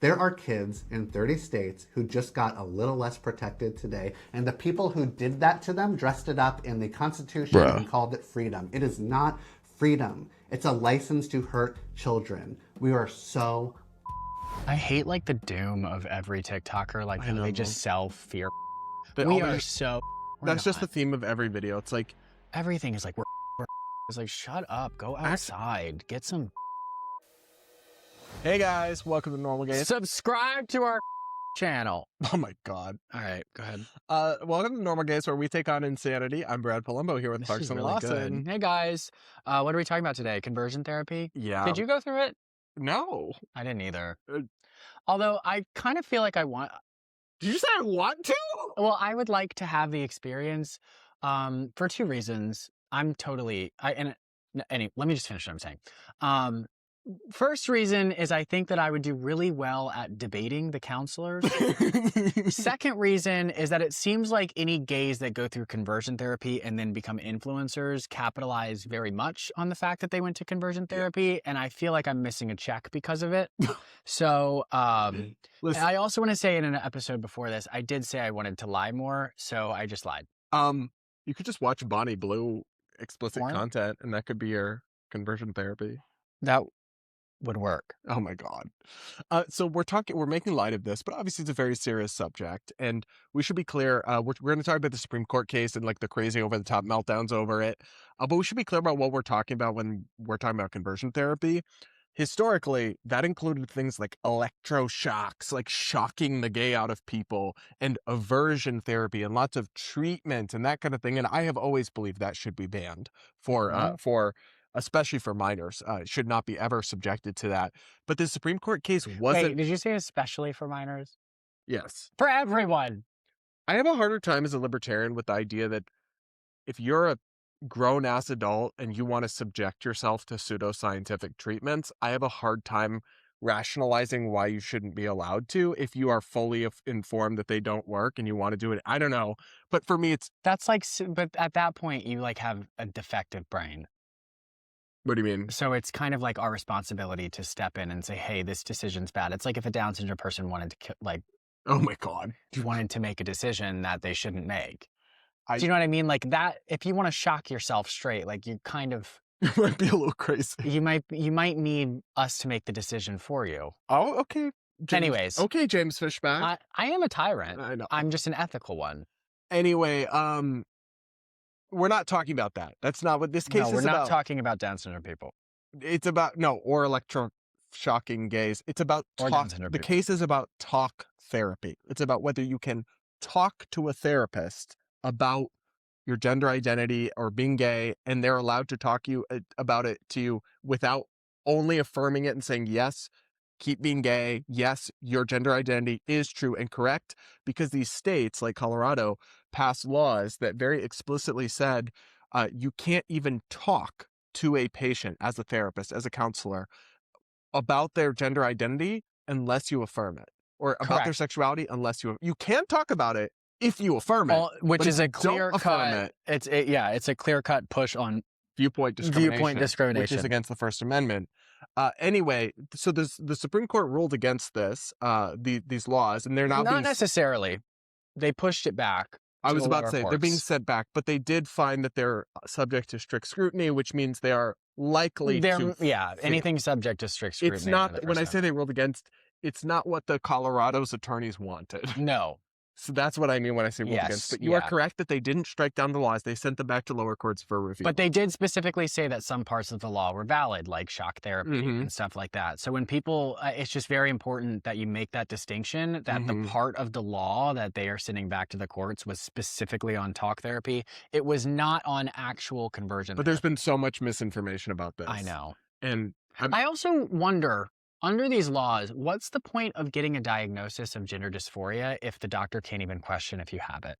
There are kids in 30 states who just got a little less protected today, and the people who did that to them dressed it up in the Constitution Bruh. and called it freedom. It is not freedom. It's a license to hurt children. We are so... I hate like the doom of every TikToker, like how they just sell fear. They We always are just- so... That's just the theme of every video. It's like, Everything is like, we're it's like, shut up, go outside, get some... hey guys, welcome to Normal Gays. Subscribe to our channel. Oh my God. All right, go ahead. Welcome to Normal Gays, where we take on insanity. I'm Brad Polumbo here with This is Clarkson really Lawson. good. Hey guys, what are we talking about today? Conversion therapy? Yeah. Did you go through it? No. I didn't either. Uh, Although I kind of feel like I want... Did you say I want to? Well, I would like to have the experience for two reasons. I'm totally... let me just finish what I'm saying. First reason is I think that I would do really well at debating the counselors. Second reason is that it seems like any gays that go through conversion therapy and then become influencers capitalize very much on the fact that they went to conversion therapy, and I feel like I'm missing a check because of it. So Listen, I also want to say in an episode before this, I did say I wanted to lie more, so I just lied. you could just watch Bonnie Blue explicit Porn? content, and that could be your conversion therapy. That would work. Oh my God. So we're making light of this, but obviously it's a very serious subject, and we should be clear. We're going to talk about the Supreme Court case and like the crazy over the top meltdowns over it. But we should be clear about what we're talking about when we're talking about conversion therapy. Historically, that included things like electroshocks, like shocking the gay out of people, and aversion therapy, and lots of treatment and that kind of thing. And I have always believed that should be banned for especially for minors. Should not be ever subjected to that. But the Supreme Court case wasn't. Wait, did you say especially for minors? Yes. For everyone. I have a harder time as a libertarian with the idea that if you're a grown-ass adult and you want to subject yourself to pseudoscientific treatments, I have a hard time rationalizing why you shouldn't be allowed to if you are fully informed that they don't work and you want to do it. I don't know. But for me, it's... That's like, but at that point, you like have a defective brain. What do you mean? So it's kind of like our responsibility to step in and say, hey, this decision's bad. It's like if a Down syndrome person wanted to Oh my God. wanted to make a decision that they shouldn't make. Do you know what I mean? Like that, if you want to shock yourself straight, like you kind of... You might be a little crazy. You might need us to make the decision for you. Oh, okay. Anyways. Okay, James Fishback. I am a tyrant. I know. I'm just an ethical one. Anyway, we're not talking about that. That's not what this case is about. No, we're not talking about Down syndrome people. It's about, or electroshocking gays. It's about Or talk. Down syndrome The people. case is about talk therapy. It's about whether you can talk to a therapist about your gender identity or being gay, and they're allowed to talk about it to you without only affirming it and saying, yes, keep being gay. Yes, your gender identity is true and correct, because these states like Colorado passed laws that very explicitly said you can't even talk to a patient as a therapist, as a counselor, about their gender identity unless you affirm it, or about their sexuality unless you can talk about it if you affirm it, which but is if a you clear don't affirm cut. it, It's a clear cut push on viewpoint discrimination, which is against the First Amendment. Anyway, so the Supreme Court ruled against this, these laws, and they're now Not necessarily. They pushed it back. I was about to say, they're being courts. set back, but they did find that they're subject to strict scrutiny, which means they are likely to... Yeah, anything subject to strict scrutiny. It's not, when I say they ruled against, it's not what the Colorado's attorneys wanted. No. So that's what I mean when I say ruled against. But you are correct that they didn't strike down the laws. They sent them back to lower courts for review. But they did specifically say that some parts of the law were valid, like shock therapy and stuff like that. So when people, it's just very important that you make that distinction, that the part of the law that they are sending back to the courts was specifically on talk therapy. It was not on actual conversion. But there's been so much misinformation about this. I know. And I also wonder, under these laws, what's the point of getting a diagnosis of gender dysphoria if the doctor can't even question if you have it?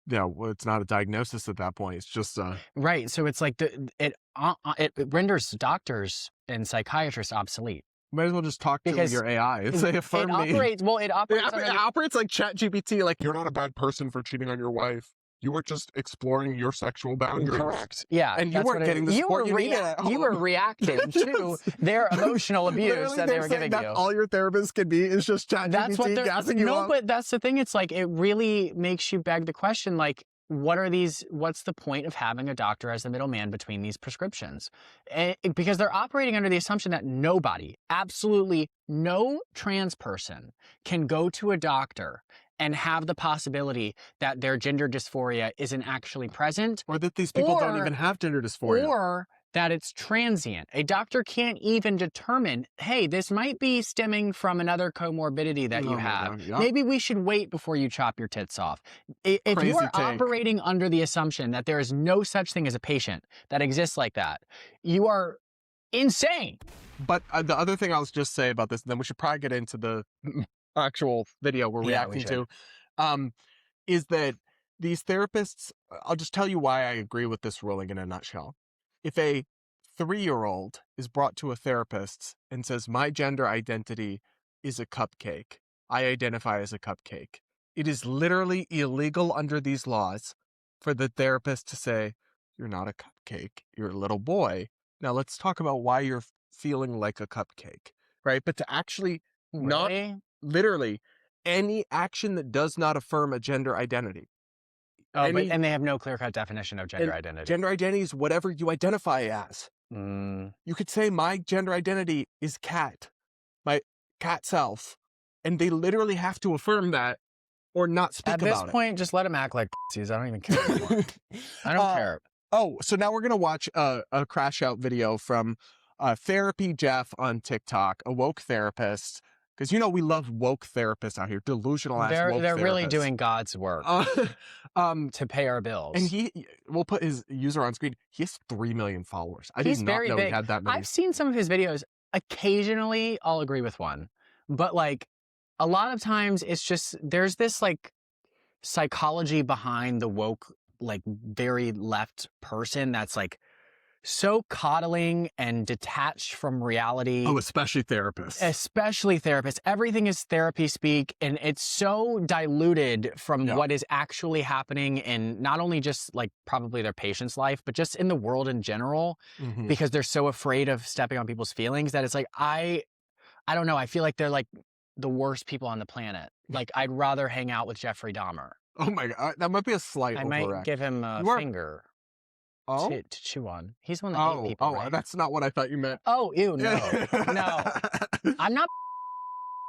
Yeah, well, it's not a diagnosis at that point. It's just right. So it's like it renders doctors and psychiatrists obsolete. Might as well just talk to your AI and say, affirm me. It operates like ChatGPT, like, you're not a bad person for cheating on your wife. You were just exploring your sexual boundaries. Correct. Yeah. And you that's weren't what getting the support you needed at You were home. reacting to their emotional abuse Literally, that they they're were saying giving that's you. all your therapist can be is just That's what ChatGPT they're gassing you no, up. but that's the thing. It's like it really makes you beg the question, like, what's the point of having a doctor as the middleman between these prescriptions? Because they're operating under the assumption that nobody, absolutely no trans person, can go to a doctor and have the possibility that their gender dysphoria isn't actually present, Or that these people don't even have gender dysphoria. or that it's transient. A doctor can't even determine, hey, this might be stemming from another comorbidity that you Oh my have. God, yeah. Maybe we should wait before you chop your tits off. If Crazy you are take. operating under the assumption that there is no such thing as a patient that exists like that, you are insane. But the other thing I'll just say about this, and then we should probably get into the actual video we're Yeah, we reacting to, is that these therapists, I'll just tell you why I agree with this ruling in a nutshell. If a 3-year-old is brought to a therapist and says, my gender identity is a cupcake, I identify as a cupcake, it is literally illegal under these laws for the therapist to say, you're not a cupcake, you're a little boy. Now let's talk about why you're feeling like a cupcake, right? But to actually not Really? literally any action that does not affirm a gender identity. Oh, Any- and they have no clear-cut definition of gender and identity. Gender identity is whatever you identify as. You could say my gender identity is cat, my cat self, and they literally have to affirm that or not speak At about this point, just let them act like pussies. I don't even care anymore. I don't care. Oh, so now we're going to watch a crash out video from Therapy Jeff on TikTok, a woke therapist. Because, we love woke therapists out here, delusional ass woke therapists. They're really doing God's work to pay our bills. And we'll put his user on screen. He has 3 million followers. I He's did not very know big. he had that many. I've seen some of his videos. Occasionally, I'll agree with one. But, like, a lot of times, it's just, there's this, like, psychology behind the woke, like, very left person that's, like, so coddling and detached from reality. Oh, especially therapists. Especially therapists. Everything is therapy speak, and it's so diluted from what is actually happening in not only just like probably their patient's life, but just in the world in general, because they're so afraid of stepping on people's feelings that it's like, I don't know. I feel like they're like the worst people on the planet. Like, I'd rather hang out with Jeffrey Dahmer. Oh my God, that might be a slight I overreact. might give him a finger. To chew on. He's the one that ate people, right? That's not what I thought you meant. Oh, ew, no. No. I'm not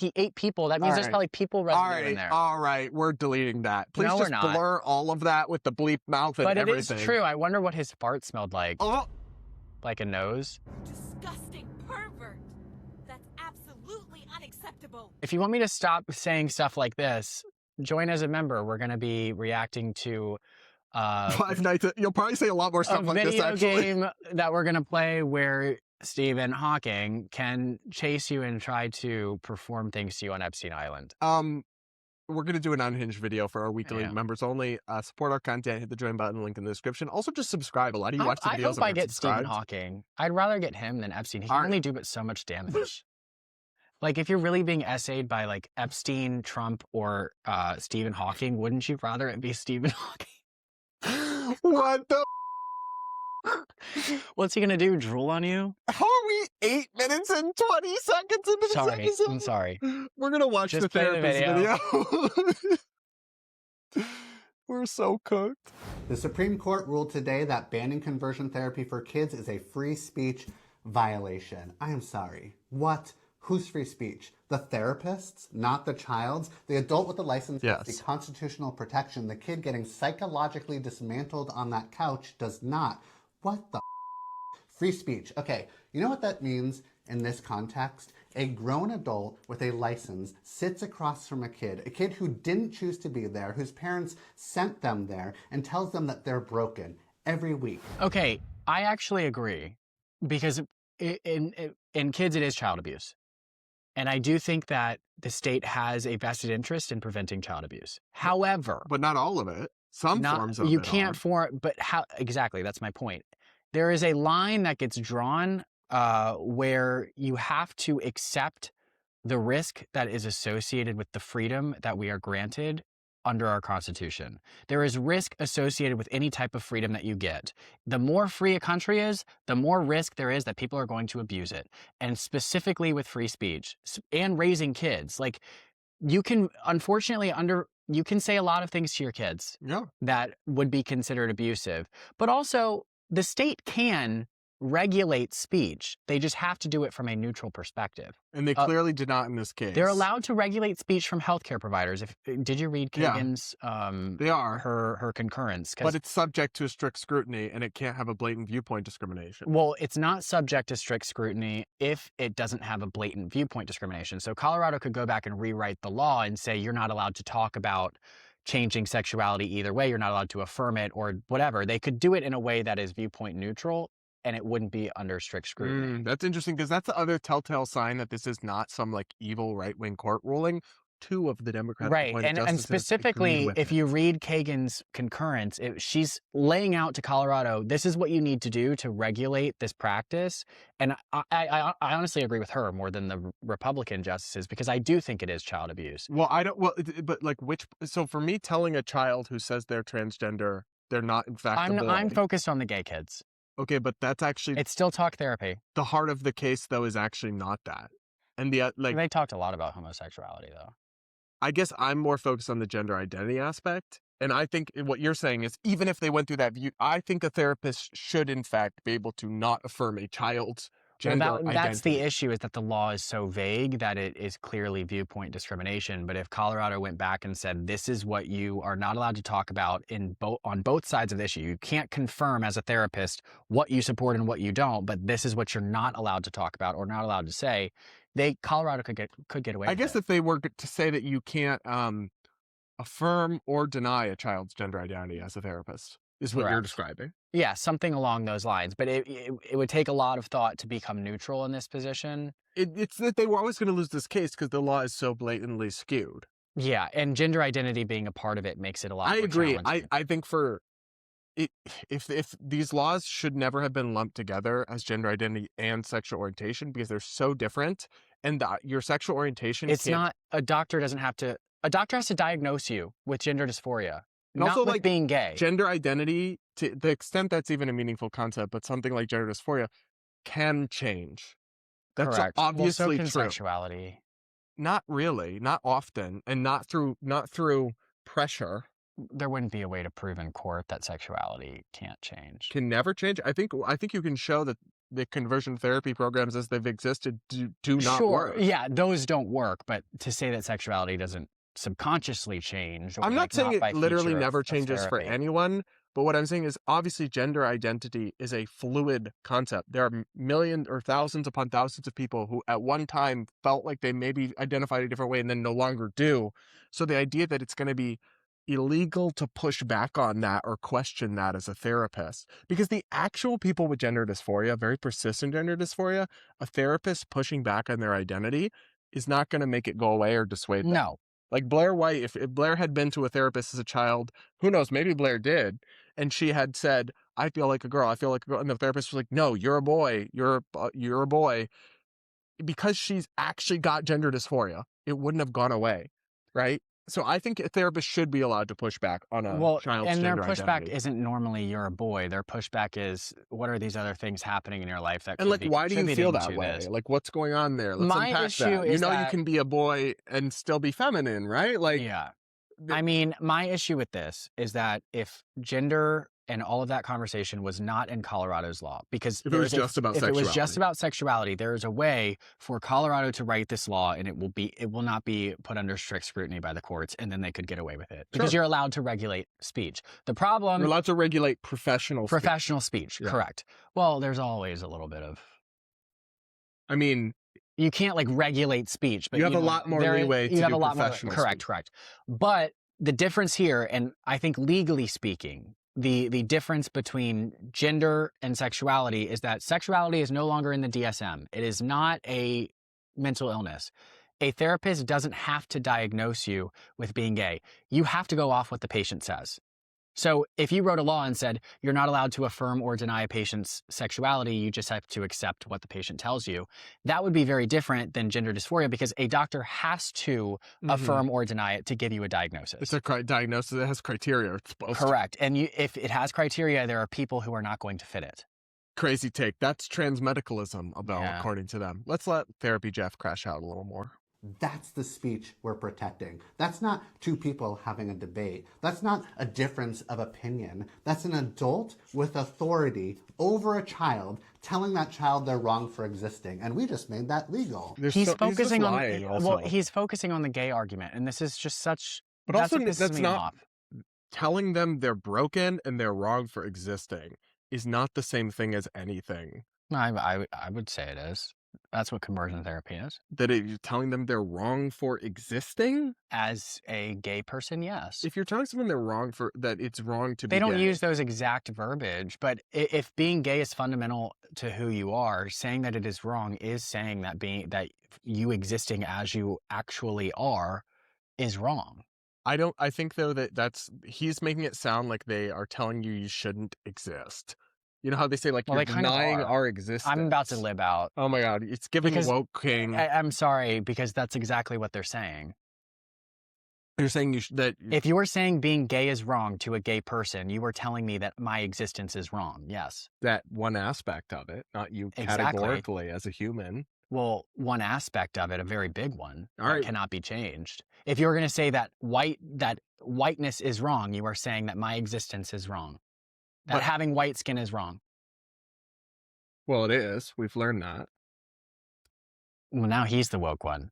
he ate people. That means there's probably people residue in there. All right, we're deleting that. Please just blur all of that with the bleep mouth and everything. But it is true. I wonder what his fart smelled like. Oh. Like a nose? Disgusting pervert. That's absolutely unacceptable. If you want me to stop saying stuff like this, join as a member. We're going to be reacting to 5 Nights. You'll probably say a lot more stuff like this, actually. A video game that we're going to play where Stephen Hawking can chase you and try to perform things to you on Epstein Island. We're going to do an unhinged video for our weekly members only. Support our content. Hit the join button, link in the description. Also, just subscribe. A lot of you watch the videos. I hope I get Stephen Hawking. I'd rather get him than Epstein. He can only do but so much damage. Like, if you're really being essayed by, like, Epstein, Trump, or Stephen Hawking, wouldn't you rather it be Stephen Hawking? What the? What's he gonna do? Drool on you? How are we 8 minutes and 20 seconds into this episode? I'm sorry. We're gonna watch the therapist video. We're so cooked. The Supreme Court ruled today that banning conversion therapy for kids is a free speech violation. I am sorry. What? Whose free speech? The therapist's, not the child's? The adult with the license has the constitutional protection. The kid getting psychologically dismantled on that couch does not. What the free speech? Okay, you know what that means in this context? A grown adult with a license sits across from a kid who didn't choose to be there, whose parents sent them there, and tells them that they're broken every week. Okay, I actually agree, because in kids it is child abuse. And I do think that the state has a vested interest in preventing child abuse. However, but not all of it. Some forms of it. You can't but how exactly? That's my point. There is a line that gets drawn where you have to accept the risk that is associated with the freedom that we are granted under our Constitution. There is risk associated with any type of freedom that you get. The more free a country is, the more risk there is that people are going to abuse it. And specifically with free speech and raising kids. Like, you can, unfortunately, you can say a lot of things to your kids Yeah. that would be considered abusive. But also, the state can regulate speech. They just have to do it from a neutral perspective. And they clearly did not in this case. They're allowed to regulate speech from healthcare providers. Did you read Yeah. Kagan's They are. her concurrence? But it's subject to a strict scrutiny, and it can't have a blatant viewpoint discrimination. Well, it's not subject to strict scrutiny if it doesn't have a blatant viewpoint discrimination. So Colorado could go back and rewrite the law and say you're not allowed to talk about changing sexuality either way. You're not allowed to affirm it or whatever. They could do it in a way that is viewpoint neutral, and it wouldn't be under strict scrutiny. That's interesting, because that's the other telltale sign that this is not some like evil right-wing court ruling. Two of the Democratic Right. appointed And justices specifically, agreed with if it. you read Kagan's concurrence, she's laying out to Colorado, this is what you need to do to regulate this practice. And I honestly agree with her more than the Republican justices, because I do think it is child abuse. Well, I don't. Well, but like so for me, telling a child who says they're transgender, they're not in fact a boy. I'm focused on the gay kids. Okay, but that's actually It's still talk therapy. the heart of the case, though, is actually not that. And the They talked a lot about homosexuality, though. I guess I'm more focused on the gender identity aspect. And I think what you're saying is, even if they went through that view, I think a therapist should, in fact, be able to not affirm a child's gender identity. That's the issue, is that the law is so vague that it is clearly viewpoint discrimination. But if Colorado went back and said, this is what you are not allowed to talk about on both sides of the issue, you can't confirm as a therapist what you support and what you don't, but this is what you're not allowed to talk about or not allowed to say, Colorado could get away with it. I guess if they were to say that you can't affirm or deny a child's gender identity as a therapist, is what you're Correct. describing. Yeah, something along those lines. But it would take a lot of thought to become neutral in this position. It's that they were always going to lose this case because the law is so blatantly skewed. Yeah, and gender identity being a part of it makes it a lot I more agree. challenging. I think if these laws should never have been lumped together as gender identity and sexual orientation, because they're so different, and your sexual orientation It's can't, not, a doctor has to diagnose you with gender dysphoria, And not also, with like, being gay. gender identity, to the extent that's even a meaningful concept, but something like gender dysphoria can change. That's Correct. obviously well, so can true. sexuality. Not really, not often, and not through pressure. There wouldn't be a way to prove in court that sexuality can't change. Can never change. I think you can show that the conversion therapy programs as they've existed do not work. Yeah, those don't work. But to say that sexuality doesn't subconsciously change, or I'm not saying by it literally feature never of changes for therapy. anyone, but what I'm saying is obviously gender identity is a fluid concept. There are millions or thousands upon thousands of people who at one time felt like they maybe identified a different way and then no longer do. So the idea that it's going to be illegal to push back on that or question that as a therapist, because the actual people with gender dysphoria, very persistent gender dysphoria, a therapist pushing back on their identity is not going to make it go away or dissuade them. No. Like Blair White, if Blair had been to a therapist as a child, who knows, maybe Blair did, and she had said, I feel like a girl, and the therapist was like, no, you're a boy, you're a boy, because she's actually got gender dysphoria, it wouldn't have gone away, right? So I think a therapist should be allowed to push back on a child's and their gender pushback identity. isn't normally you're a boy. Their pushback is, what are these other things happening in your life that And could like, be why do you feel contributing that to way? this? Like, what's going on there? Let's My unpack issue that. You is know, you that- can be a boy and still be feminine, right? Like, Yeah. the- I mean, my issue with this is that if gender and all of that conversation was not in Colorado's law, because If it was just about if it was just sexuality. about sexuality, there is a way for Colorado to write this law, and it will not be put under strict scrutiny by the courts, and then they could get away with it because Sure. you're allowed to regulate speech. The problem, you're allowed to regulate professional speech. professional speech, Yeah. correct? Well, there's always a little bit of. I mean, You can't like regulate speech, but You have a know, lot more there- leeway to You have do a lot more. professional Correct, speech. correct. But the difference here, and I think legally speaking, the difference between gender and sexuality is that sexuality is no longer in the DSM. It is not a mental illness. A therapist doesn't have to diagnose you with being gay. You have to go off what the patient says. So if you wrote a law and said you're not allowed to affirm or deny a patient's sexuality, you just have to accept what the patient tells you, that would be very different than gender dysphoria because a doctor has to affirm or deny it to give you a diagnosis. It's a diagnosis that has criteria. It's supposed to. Correct. And if it has criteria, there are people who are not going to fit it. Crazy take. That's transmedicalism, Yeah. according to them. Let's let Therapy Jeff crash out a little more. That's the speech we're protecting. That's not two people having a debate. That's not a difference of opinion. That's an adult with authority over a child telling that child they're wrong for existing. And we just made that legal. He's focusing on lying also. well, he's focusing on the gay argument, and this is just such. But that's also, what pisses that's me not off. telling them they're broken and they're wrong for existing is not the same thing as anything. I would say it is. That's what conversion therapy is. That you're telling them they're wrong for existing? As a gay person, yes. If you're telling someone they're wrong for that, it's wrong to be They don't gay. use those exact verbiage, but if being gay is fundamental to who you are, saying that it is wrong is saying that that you existing as you actually are is wrong. I think though he's making it sound like they are telling you shouldn't exist. You know how they say like you're denying our existence. I'm about to live out. Oh my God, it's giving woke king. I'm sorry, because that's exactly what they're saying. You're saying if you were saying being gay is wrong to a gay person, you were telling me that my existence is wrong. Yes. That one aspect of it, not you categorically as a human. Well, one aspect of it, a very big one, that cannot be changed. If you were going to say that whiteness is wrong, you are saying that my existence is wrong. That having white skin is wrong. Well, it is. We've learned that. Well, now he's the woke one.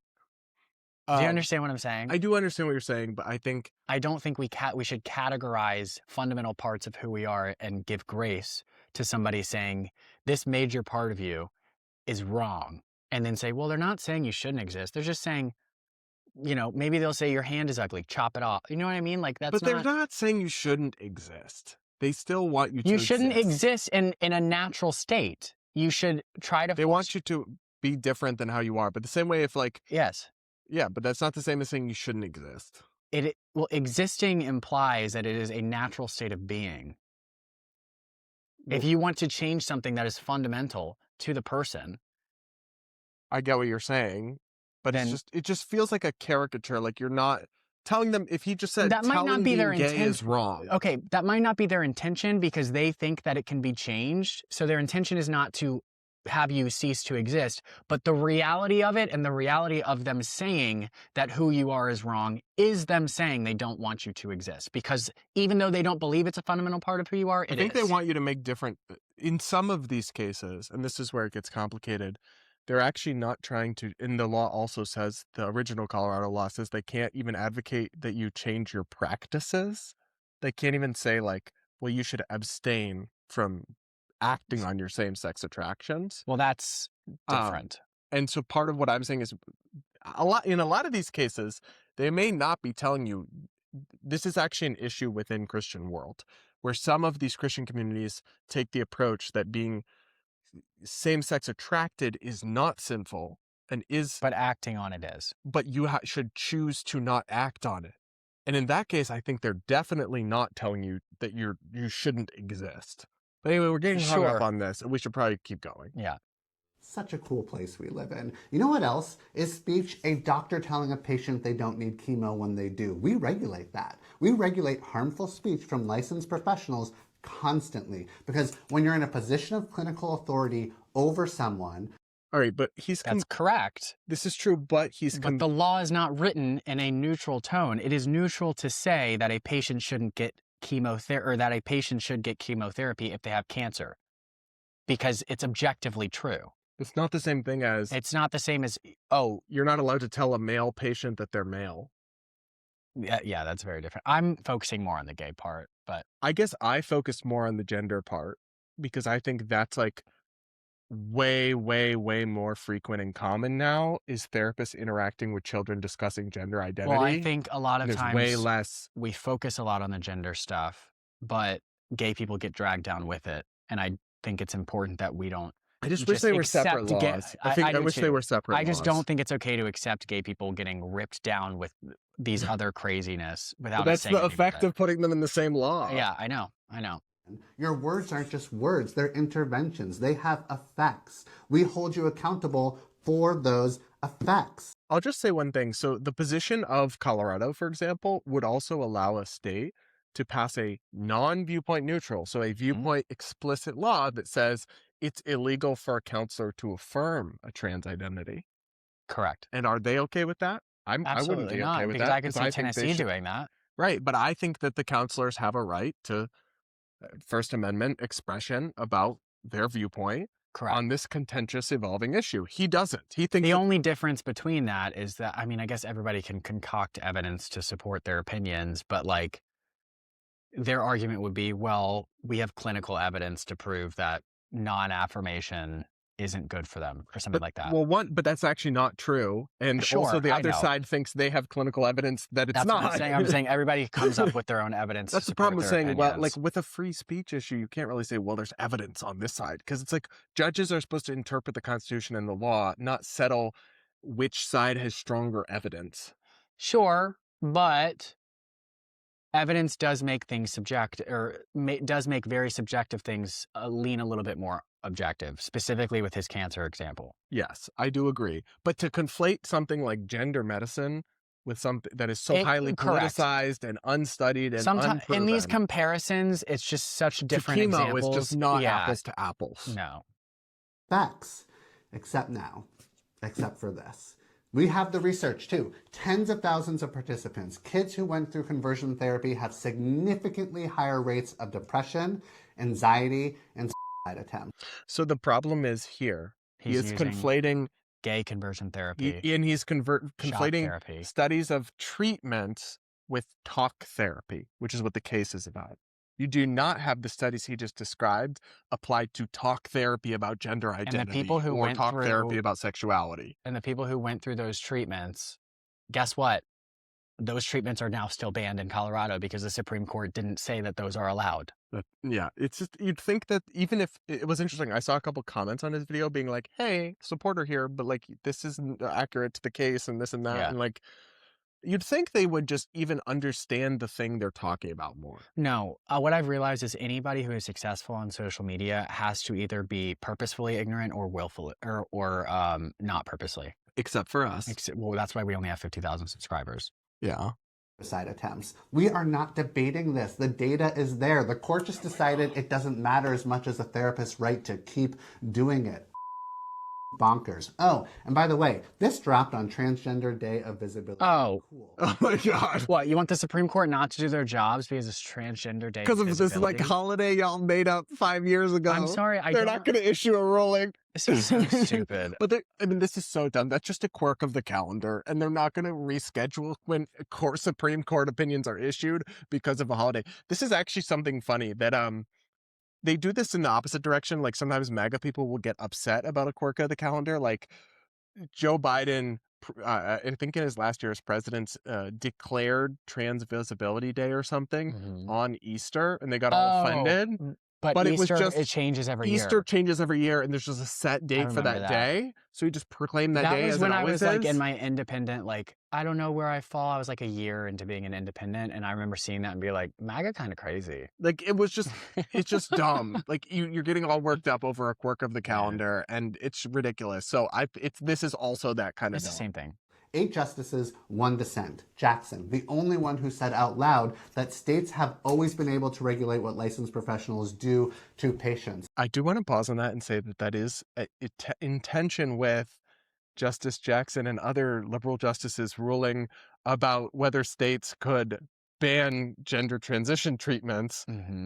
Do you understand what I'm saying? I do understand what you're saying, but I don't think we should categorize fundamental parts of who we are and give grace to somebody saying this major part of you is wrong, and then say, well, they're not saying you shouldn't exist. They're just saying, maybe they'll say your hand is ugly, chop it off. You know what I mean? Like that's. But they're not saying you shouldn't exist. They still want you to. You shouldn't exist in a natural state. You should try to. They want you to be different than how you are, but the same way if yes. Yeah, but that's not the same as saying you shouldn't exist. Existing implies that it is a natural state of being. If you want to change something that is fundamental to the person, I get what you're saying, but it just feels like a caricature. Like you're not telling them. If he just said that might not be their intention is wrong. Okay, that might not be their intention because they think that it can be changed. So their intention is not to have you cease to exist, but the reality of it and the reality of them saying that who you are is wrong is them saying they don't want you to exist, because even though they don't believe it's a fundamental part of who you are, I think they want you to make different in some of these cases, and this is where it gets complicated. They're actually not trying to, and the law also says, the original Colorado law says they can't even advocate that you change your practices. They can't even say like, well, you should abstain from acting on your same-sex attractions. Well, that's different. And so part of what I'm saying is in a lot of these cases, they may not be telling you this is actually an issue within Christian world, where some of these Christian communities take the approach that being same-sex attracted is not sinful and is... But acting on it is. But you should choose to not act on it. And in that case, I think they're definitely not telling you that you shouldn't exist. But anyway, we're getting hung up on this, and we should probably keep going. Yeah. Such a cool place we live in. You know what else is speech? A doctor telling a patient they don't need chemo when they do. We regulate that. We regulate harmful speech from licensed professionals constantly, because when you're in a position of clinical authority over someone... All right, but That's correct. This is true, but But the law is not written in a neutral tone. It is neutral to say that a patient shouldn't get chemotherapy, or that a patient should get chemotherapy if they have cancer, because it's objectively true. It's not the same thing as... It's not the same as, you're not allowed to tell a male patient that they're male. Yeah, that's very different. I'm focusing more on the gay part, but... I guess I focus more on the gender part, because I think that's like way, way, way more frequent and common now, is therapists interacting with children discussing gender identity. Well, I think a lot of times way less... we focus a lot on the gender stuff, but gay people get dragged down with it. And I think it's important that we don't I just wish they were separate accept gay- laws. I do wish they too. were separate I just laws. don't think it's okay to accept gay people getting ripped down with these other craziness without But us that's saying the anything about effect of putting them in the same law. it. Yeah, I know. Your words aren't just words, they're interventions. They have effects. We hold you accountable for those effects. I'll just say one thing. So the position of Colorado, for example, would also allow a state to pass a non-viewpoint neutral, so a viewpoint explicit law that says it's illegal for a counselor to affirm a trans identity. Correct. And are they okay with that? I wouldn't Absolutely be not, okay with because that. I could see think they Tennessee should- doing that. Right, but I think that the counselors have a right to First Amendment expression about their viewpoint Correct. on this contentious evolving issue. He doesn't. He thinks The that- only difference between that is that, I mean, I guess everybody can concoct evidence to support their opinions, but like their argument would be, well, we have clinical evidence to prove that non-affirmation isn't good for them or something like that. Well, but that's actually not true. And Sure, also the I other know. side thinks they have clinical evidence that it's That's not. what I'm saying. I'm saying everybody comes up with their own evidence. That's to the problem support with their saying, well, opinions. like with a free speech issue, you can't really say, well, there's evidence on this side. Because it's like judges are supposed to interpret the Constitution and the law, not settle which side has stronger evidence. Sure, but evidence does make things subjective, or does make very subjective things lean a little bit more objective, specifically with his cancer example. Yes, I do agree. But to conflate something like gender medicine with something that is so highly correct. politicized and unstudied and Sometimes in these unproven, comparisons, it's just such different chemo examples. is just not Yeah. apples to apples. No. Facts. Except for this. We have the research too. Tens of thousands of participants. Kids who went through conversion therapy have significantly higher rates of depression, anxiety, and suicide attempts. So the problem is here. He He's is using conflating, gay conversion therapy. and he's conflating therapy. studies of treatments with talk therapy, which is what the case is about. You do not have the studies he just described applied to talk therapy about gender identity people who or went talk therapy through- about sexuality. And the people who went through those treatments, guess what? Those treatments are now still banned in Colorado because the Supreme Court didn't say that those are allowed. Yeah, it's just, you'd think that even if it was interesting, I saw a couple comments on his video being like, hey, supporter here, but like this isn't accurate to the case and this and that. Yeah. And like, you'd think they would just even understand the thing they're talking about more. No, what I've realized is anybody who is successful on social media has to either be purposefully ignorant or willfully, or not purposely. Except for us. Well, that's why we only have 50,000 subscribers. Yeah. Suicide attempts. We are not debating this. The data is there. The court just decided it doesn't matter as much as a therapist's right to keep doing it. Bonkers. Oh, and by the way, this dropped on Transgender Day of Visibility. Oh. Cool. Oh my God. What, you want the Supreme Court not to do their jobs because it's Transgender Day? Because of this like holiday y'all made up 5 years ago. I'm sorry, They're not going to issue a ruling. This is so stupid. But I mean, this is so dumb. That's just a quirk of the calendar, and they're not going to reschedule when Supreme Court opinions are issued because of a holiday. This is actually something funny that they do this in the opposite direction. Like sometimes MAGA people will get upset about a quirk of the calendar. Like Joe Biden, I think in his last year as president, declared Trans Visibility Day or something on Easter, and they got all offended. But it was Easter, just it changes every year. Easter changes every year, and there's just a set date for that, remember that. day. So he just proclaimed that day was as when it I always was like is. in my independent, like, I don't know where I fall. I was like a year into being an independent, and I remember seeing that and be like, MAGA kind of crazy. Like it was just, it's just dumb. Like you're getting all worked up over a quirk of the calendar, and it's ridiculous. So this is also that kind of It's the same thing. 8 justices, 1 dissent. Jackson, the only one who said out loud that states have always been able to regulate what licensed professionals do to patients. I do want to pause on that and say that is in tension with Justice Jackson and other liberal justices ruling about whether states could ban gender transition treatments,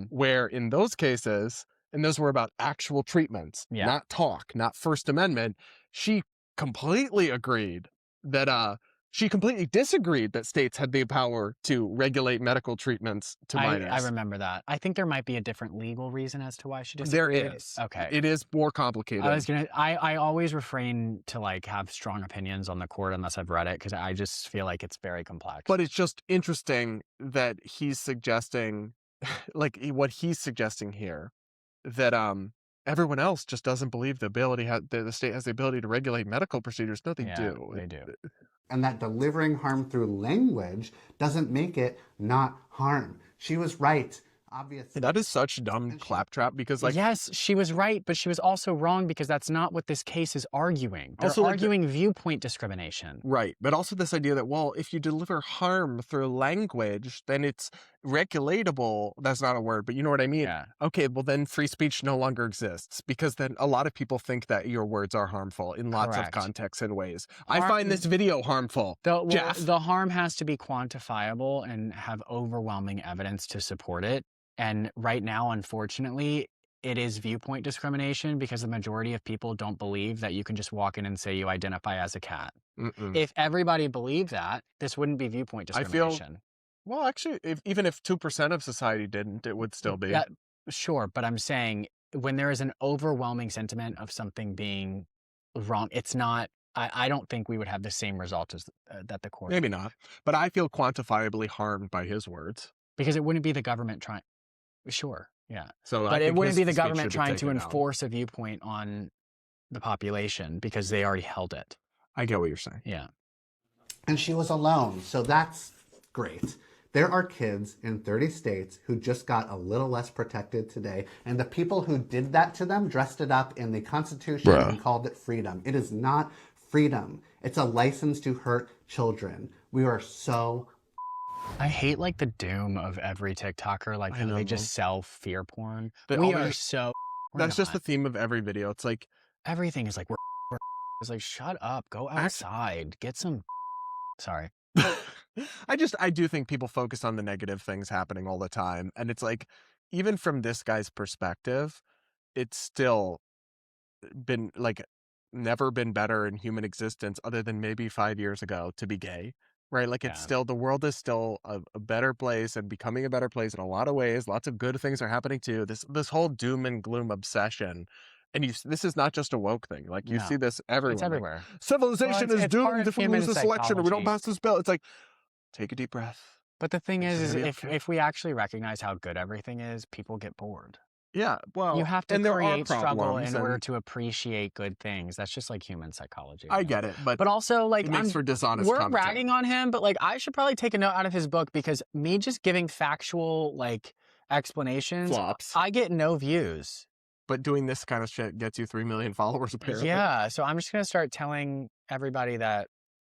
where in those cases, and those were about actual treatments, not talk, not First Amendment, she completely agreed that she completely disagreed that states had the power to regulate medical treatments to minors. I remember that. I think there might be a different legal reason as to why she disagreed. There is. Okay. It is more complicated. I always refrain to like have strong opinions on the court unless I've read it, because I just feel like it's very complex. But it's just interesting that he's suggesting, like what he's suggesting here, that everyone else just doesn't believe the state has the ability to regulate medical procedures. No, they Yeah, do. they do. And that delivering harm through language doesn't make it not harm. She was right, obviously. That is such dumb And she- claptrap because, like, Yes, she was right, but she was also wrong because that's not what this case is arguing. They're Also, like, arguing viewpoint discrimination. right. But also this idea that, well, if you deliver harm through language, then it's regulatable. That's not a word, but you know what I mean? Yeah. Okay, well, then free speech no longer exists because then a lot of people think that your words are harmful in lots Correct. of contexts and ways. I Harm- find this video harmful. Jeff. The harm has to be quantifiable and have overwhelming evidence to support it. And right now, unfortunately, it is viewpoint discrimination because the majority of people don't believe that you can just walk in and say you identify as a cat. Mm-mm. If everybody believed that, this wouldn't be viewpoint I feel- discrimination. Well, actually, even if 2% of society didn't, it would still be. Yeah, sure, but I'm saying when there is an overwhelming sentiment of something being wrong, it's not. I don't think we would have the same result as that the court. Maybe not. But I feel quantifiably harmed by his words. Because it wouldn't be the government trying. Sure, yeah. So But I it think wouldn't his be the speech government should be trying to taken out. enforce a viewpoint on the population because they already held it. I get what you're saying. Yeah. And she was alone, so that's great. There are kids in 30 states who just got a little less protected today, and the people who did that to them dressed it up in the Constitution Bruh. and called it freedom. It is not freedom. It's a license to hurt children. We are so... I hate like the doom of every TikToker, like I how know, they man. just sell fear porn. They We always are just- so. we're That's just the not. theme of every video. It's like, Everything is like we're it's like shut up, go outside, get some. Sorry. I do think people focus on the negative things happening all the time. And it's like, even from this guy's perspective, it's still been like never been better in human existence other than maybe 5 years ago to be gay, right? Like it's Yeah. still, the world is still a better place and becoming a better place in a lot of ways. Lots of good things are happening too. This whole doom and gloom obsession. And this is not just a woke thing. Like you No. see this everywhere. It's Like, everywhere. civilization Well, is it's part doomed of if we human lose this election or we don't psychology. pass this bill. It's like, take a deep breath. But the thing This is is gonna be if okay. if we actually recognize how good everything is, people get bored. Yeah, well, You have to and there are create struggle problems, in order and to appreciate good things. That's just like human psychology. I get it, but But also, like, it makes for dishonest we're commentary. ragging on him, but like, I should probably take a note out of his book because me just giving factual like explanations, Flops. I get no views. But doing this kind of shit gets you 3 million followers apparently. Yeah, so I'm just gonna start telling everybody that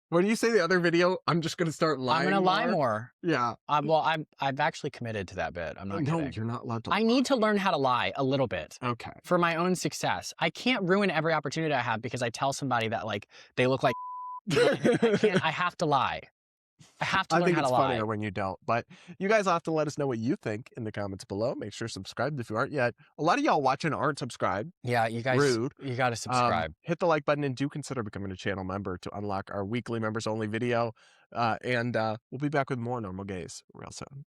What do you say the other video? I'm just gonna start lying. I'm gonna lie more. Yeah. Well, I've actually committed to that bit. I'm not No, kidding. you're not allowed to. I need to learn how to lie a little bit. Okay. For my own success. I can't ruin every opportunity I have because I tell somebody that like they look like I have to lie. I have to I learn think how it's to lie. funnier when you don't. But you guys will have to let us know what you think in the comments below. Make sure to subscribe if you aren't yet. A lot of y'all watching aren't subscribed. Yeah, you guys Rude. you gotta subscribe. Hit the like button and do consider becoming a channel member to unlock our weekly members only video. And we'll be back with more Normal Gays real soon.